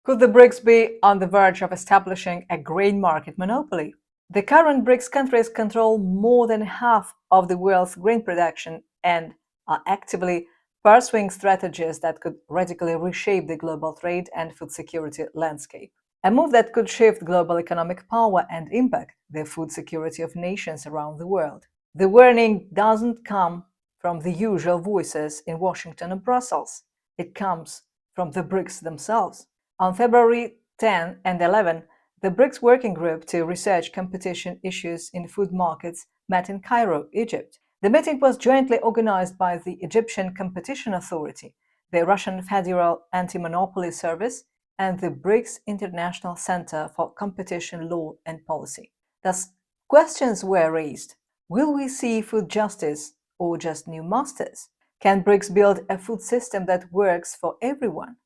Could the BRICS be on the verge of establishing a grain market monopoly? The current BRICS countries control more than half of the world's grain production and are actively pursuing strategies that could radically reshape the global trade and food security landscape. A move that could shift global economic power and impact the food security of nations around the world. The warning doesn't come from the usual voices in Washington or Brussels. It comes from the BRICS themselves. On February 10 and 11, the BRICS Working Group to research competition issues in food markets met in Cairo, Egypt. The meeting was jointly organized by the Egyptian Competition Authority, the Russian Federal Anti-Monopoly Service, and the BRICS International Center for Competition Law and Policy. Thus, questions were raised. Will we see food justice or just new masters? Can BRICS build a food system that works for everyone?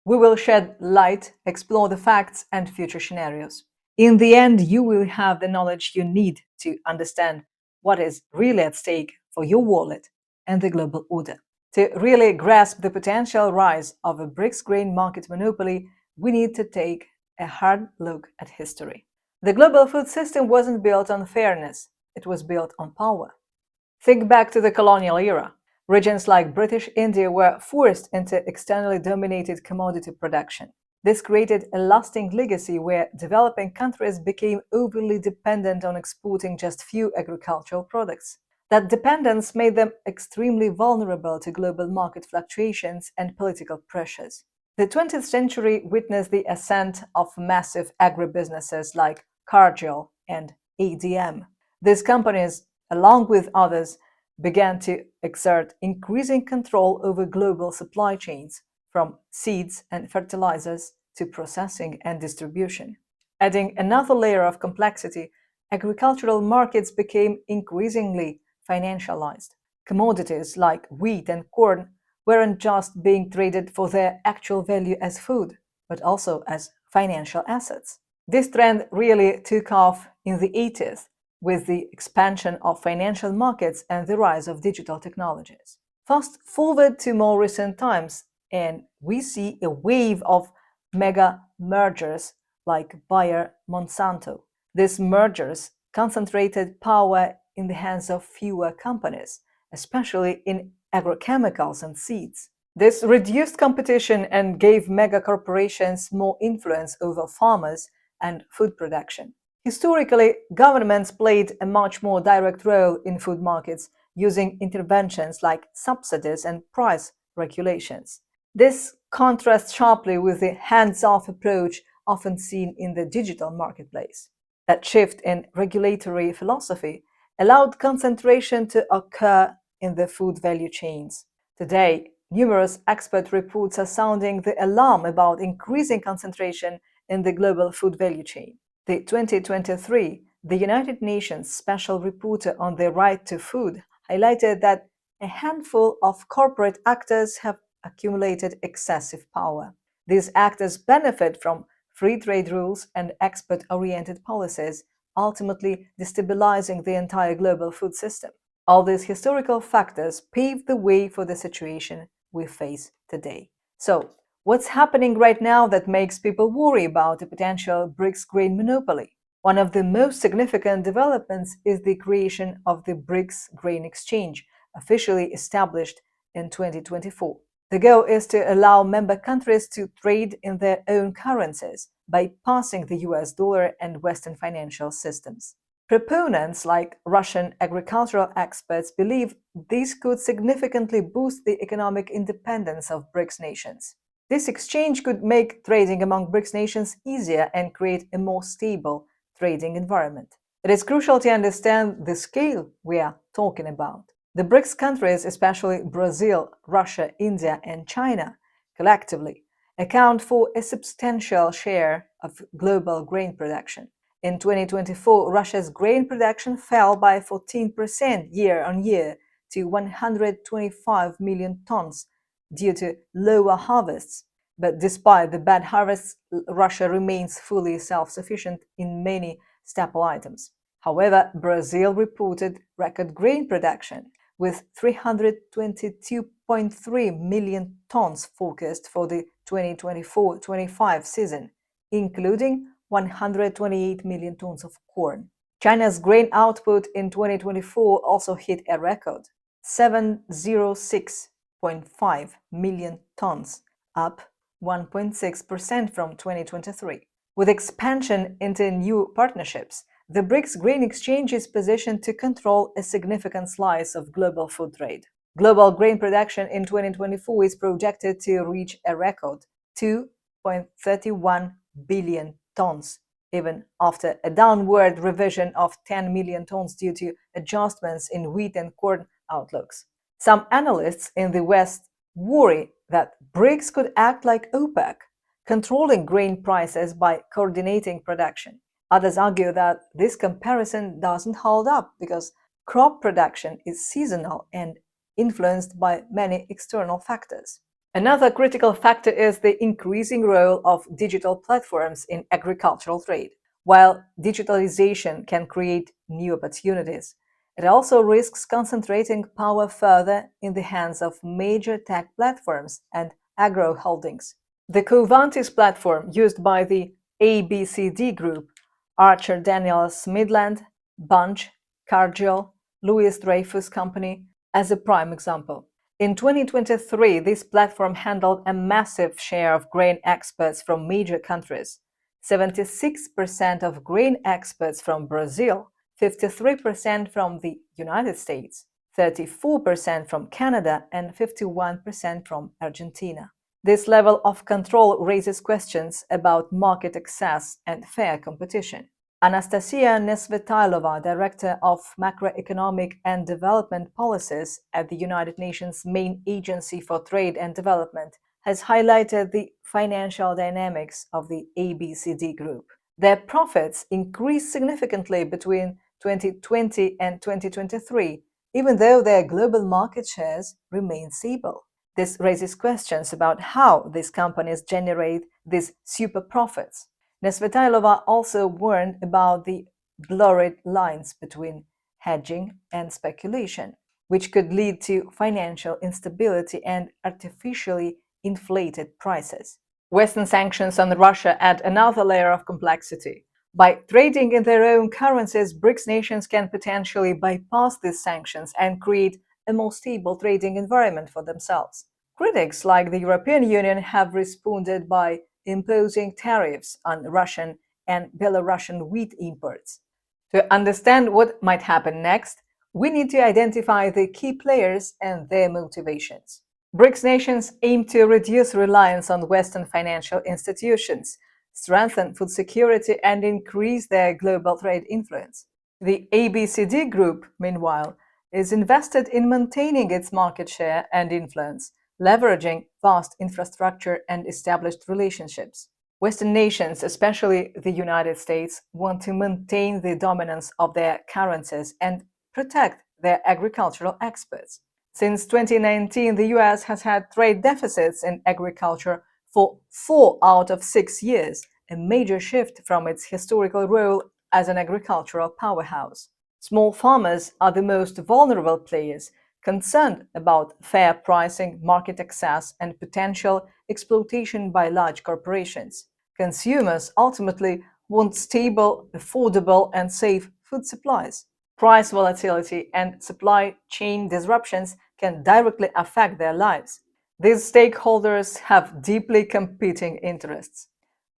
We will shed light, explore the facts and future scenarios. In the end, you will have the knowledge you need to understand what is really at stake for your wallet and the global order. To really grasp the potential rise of a BRICS grain market monopoly, we need to take a hard look at history. The global food system wasn't built on fairness, it was built on power. Think back to the colonial era. Regions like British India were forced into externally dominated commodity production. This created a lasting legacy where developing countries became overly dependent on exporting just few agricultural products. That dependence made them extremely vulnerable to global market fluctuations and political pressures. The 20th century witnessed the ascent of massive agribusinesses like Cargill and ADM. These companies, along with others, began to exert increasing control over global supply chains, from seeds and fertilizers to processing and distribution. Adding another layer of complexity, agricultural markets became increasingly financialized. Commodities like wheat and corn weren't just being traded for their actual value as food, but also as financial assets. This trend really took off in the 80s with the expansion of financial markets and the rise of digital technologies. Fast forward to more recent times, and we see a wave of mega mergers like Bayer Monsanto. These mergers concentrated power in the hands of fewer companies, especially in agrochemicals and seeds. This reduced competition and gave mega corporations more influence over farmers and food production. Historically, governments played a much more direct role in food markets, using interventions like subsidies and price regulations. This contrasts sharply with the hands-off approach often seen in the digital marketplace. That shift in regulatory philosophy allowed concentration to occur in the food value chains. Today, numerous expert reports are sounding the alarm about increasing concentration in the global food value chain. The 2023, the United Nations Special Reporter on the Right to Food highlighted that a handful of corporate actors have accumulated excessive power. These actors benefit from free trade rules and export-oriented policies, ultimately destabilizing the entire global food system. All these historical factors paved the way for the situation we face today. So, what's happening right now that makes people worry about a potential BRICS grain monopoly? One of the most significant developments is the creation of the BRICS Grain Exchange, officially established in 2024. The goal is to allow member countries to trade in their own currencies, bypassing the US dollar and Western financial systems. Proponents like Russian agricultural experts believe this could significantly boost the economic independence of BRICS nations. This exchange could make trading among BRICS nations easier and create a more stable trading environment. It is crucial to understand the scale we are talking about. The BRICS countries, especially Brazil, Russia, India, and China, collectively account for a substantial share of global grain production. In 2024, Russia's grain production fell by 14% year-on-year to 125 million tons due to lower harvests. But despite the bad harvests, Russia remains fully self-sufficient in many staple items. However, Brazil reported record grain production, with 322.3 million tons forecast for the 2024-25 season, including 128 million tons of corn. China's grain output in 2024 also hit a record, 706.5 million tons, up 1.6% from 2023. With expansion into new partnerships, the BRICS Grain Exchange is positioned to control a significant slice of global food trade. Global grain production in 2024 is projected to reach a record 2.31 billion tons, even after a downward revision of 10 million tons due to adjustments in wheat and corn outlooks. Some analysts in the West worry that BRICS could act like OPEC, controlling grain prices by coordinating production. Others argue that this comparison doesn't hold up because crop production is seasonal and influenced by many external factors. Another critical factor is the increasing role of digital platforms in agricultural trade. While digitalization can create new opportunities, it also risks concentrating power further in the hands of major tech platforms and agro holdings. The Covantis platform used by the ABCD Group, Archer Daniels Midland, Bunch, Cargill, Louis Dreyfus Company, as a prime example. In 2023, this platform handled a massive share of grain exports from major countries: 76% of grain exports from Brazil, 53% from the United States, 34% from Canada, and 51% from Argentina. This level of control raises questions about market access and fair competition. Anastasia Nesvetailova, Director of Macroeconomic and Development Policies at the United Nations main agency for trade and development, has highlighted the financial dynamics of the ABCD Group. Their profits increased significantly between 2020 and 2023, even though their global market shares remain stable. This raises questions about how these companies generate these super profits. Nesvetailova also warned about the blurred lines between hedging and speculation, which could lead to financial instability and artificially inflated prices. Western sanctions on Russia add another layer of complexity. By trading in their own currencies, BRICS nations can potentially bypass these sanctions and create a more stable trading environment for themselves. Critics like the European Union have responded by imposing tariffs on Russian and Belarusian wheat imports. To understand what might happen next, we need to identify the key players and their motivations. BRICS nations aim to reduce reliance on Western financial institutions, strengthen food security, and increase their global trade influence. The ABCD Group, meanwhile, is invested in maintaining its market share and influence, leveraging vast infrastructure and established relationships. Western nations, especially the United States, want to maintain the dominance of their currencies and protect their agricultural exports. Since 2019, the US has had trade deficits in agriculture for 4 out of 6 years, a major shift from its historical role as an agricultural powerhouse. Small farmers are the most vulnerable players, concerned about fair pricing, market access, and potential exploitation by large corporations. Consumers ultimately want stable, affordable, and safe food supplies. Price volatility and supply chain disruptions can directly affect their lives. These stakeholders have deeply competing interests.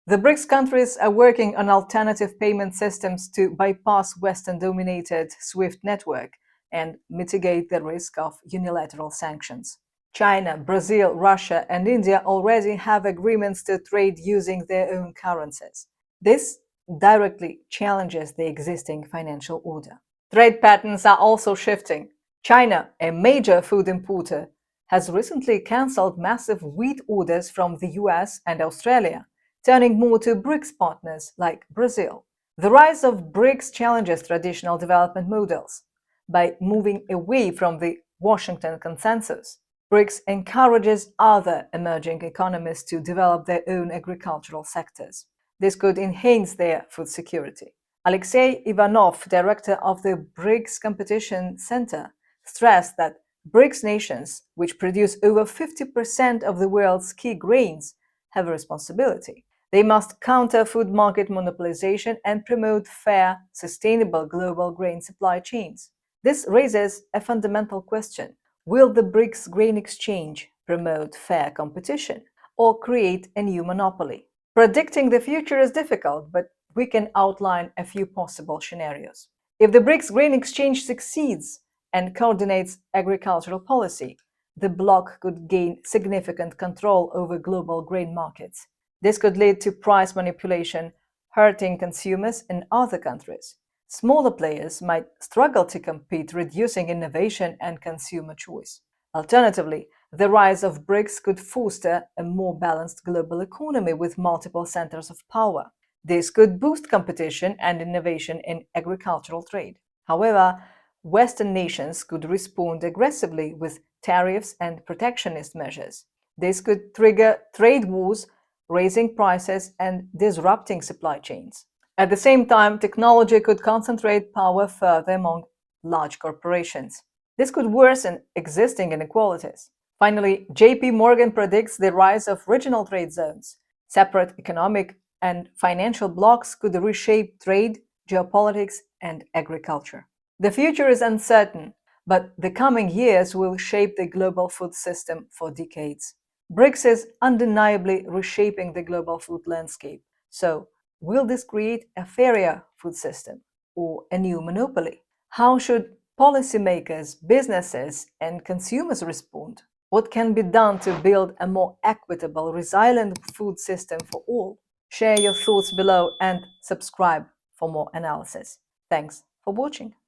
The BRICS countries are working on alternative payment systems to bypass Western-dominated SWIFT network and mitigate the risk of unilateral sanctions. China, Brazil, Russia, and India already have agreements to trade using their own currencies. This directly challenges the existing financial order. Trade patterns are also shifting. China, a major food importer, has recently cancelled massive wheat orders from the US and Australia, turning more to BRICS partners like Brazil. The rise of BRICS challenges traditional development models. By moving away from the Washington consensus, BRICS encourages other emerging economies to develop their own agricultural sectors. This could enhance their food security. Alexei Ivanov, director of the BRICS Competition Center, stressed that BRICS nations, which produce over 50% of the world's key grains, have a responsibility. They must counter food market monopolization and promote fair, sustainable global grain supply chains. This raises a fundamental question. Will the BRICS Grain Exchange promote fair competition or create a new monopoly? Predicting the future is difficult, but we can outline a few possible scenarios. If the BRICS Grain Exchange succeeds and coordinates agricultural policy, the bloc could gain significant control over global grain markets. This could lead to price manipulation, hurting consumers in other countries. Smaller players might struggle to compete, reducing innovation and consumer choice. Alternatively, the rise of BRICS could foster a more balanced global economy with multiple centers of power. This could boost competition and innovation in agricultural trade. However, Western nations could respond aggressively with tariffs and protectionist measures. This could trigger trade wars, raising prices and disrupting supply chains. At the same time, technology could concentrate power further among large corporations. This could worsen existing inequalities. Finally, JP Morgan predicts the rise of regional trade zones. Separate economic and financial blocs could reshape trade, geopolitics, and agriculture. The future is uncertain, but the coming years will shape the global food system for decades. BRICS is undeniably reshaping the global food landscape. So, will this create a fairer food system or a new monopoly? How should policymakers, businesses, and consumers respond? What can be done to build a more equitable, resilient food system for all? Share your thoughts below and subscribe for more analysis. Thanks for watching.